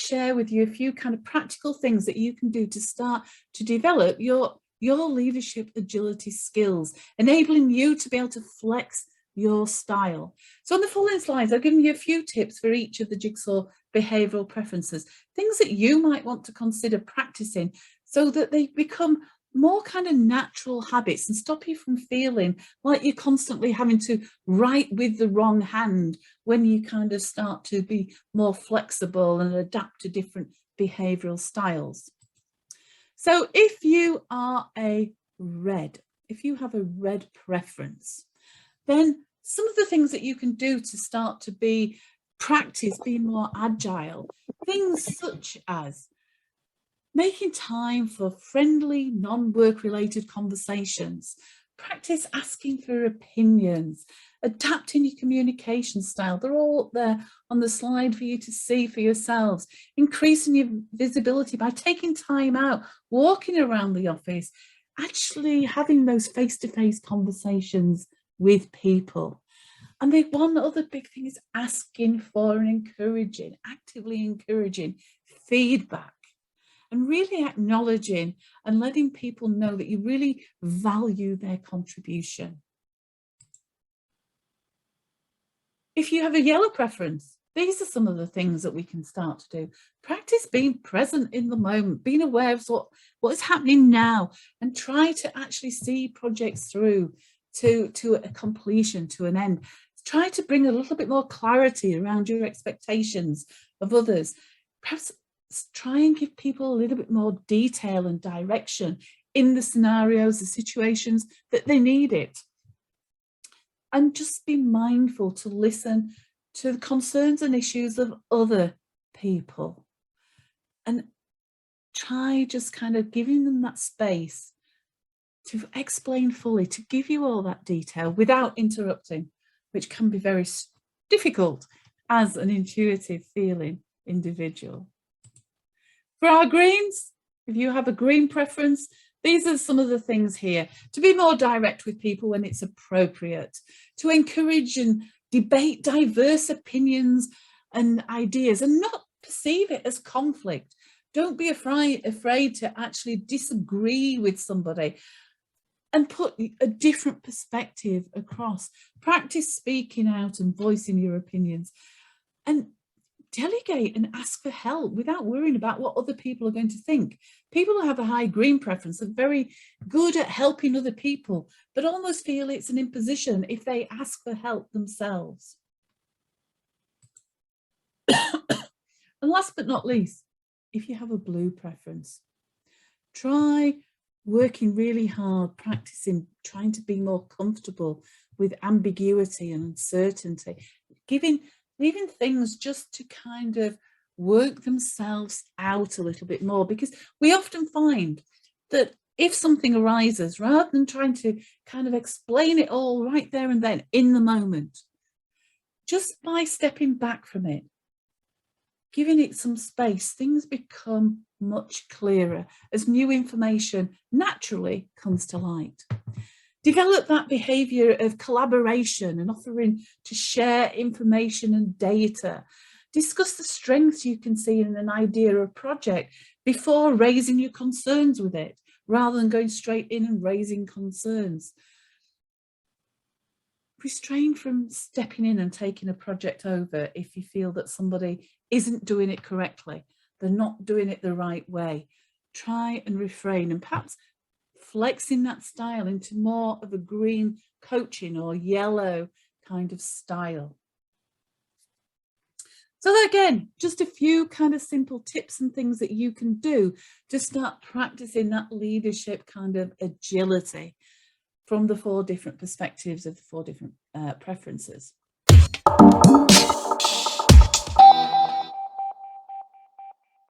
share with you a few kind of practical things that you can do to start to develop your leadership agility skills, enabling you to be able to flex your style. So on the following slides, I've given you a few tips for each of the Jigsaw behavioural preferences, things that you might want to consider practicing so that they become more kind of natural habits and stop you from feeling like you're constantly having to write with the wrong hand when you kind of start to be more flexible and adapt to different behavioural styles. So if you are if you have a red preference, then some of the things that you can do to start to practice being more agile, things such as making time for friendly, non-work related conversations, practice asking for opinions, adapting your communication style. They're all up there on the slide for you to see for yourselves, increasing your visibility by taking time out, walking around the office, actually having those face-to-face conversations with people. And the one other big thing is asking for and actively encouraging feedback, and really acknowledging and letting people know that you really value their contribution. If you have a yellow preference, these are some of the things that we can start to do. Practice being present in the moment, being aware of what is happening now, and try to actually see projects through to a completion, to an end. Try to bring a little bit more clarity around your expectations of others. Perhaps try and give people a little bit more detail and direction in the scenarios, the situations that they need it. And just be mindful to listen to the concerns and issues of other people. And try just kind of giving them that space to explain fully, to give you all that detail without interrupting, which can be very difficult as an intuitive feeling individual. For our greens, if you have a green preference, these are some of the things here. To be more direct with people when it's appropriate, to encourage and debate diverse opinions and ideas and not perceive it as conflict. Don't be afraid to actually disagree with somebody and put a different perspective across. Practice speaking out and voicing your opinions, and delegate and ask for help without worrying about what other people are going to think. People who have a high green preference are very good at helping other people, but almost feel it's an imposition if they ask for help themselves. And last but not least, if you have a blue preference, try working really hard, practicing, trying to be more comfortable with ambiguity and uncertainty, leaving things just to kind of work themselves out a little bit more, because we often find that if something arises, rather than trying to kind of explain it all right there and then in the moment, just by stepping back from it, giving it some space, things become much clearer as new information naturally comes to light. Develop that behaviour of collaboration and offering to share information and data. Discuss the strengths you can see in an idea or project before raising your concerns with it, rather than going straight in and raising concerns. Restrain from stepping in and taking a project over if you feel that somebody isn't doing it correctly, they're not doing it the right way. Try and refrain, and perhaps flexing that style into more of a green coaching or yellow kind of style. So again, just a few kind of simple tips and things that you can do to start practicing that leadership kind of agility from the 4 different perspectives of the 4 different preferences.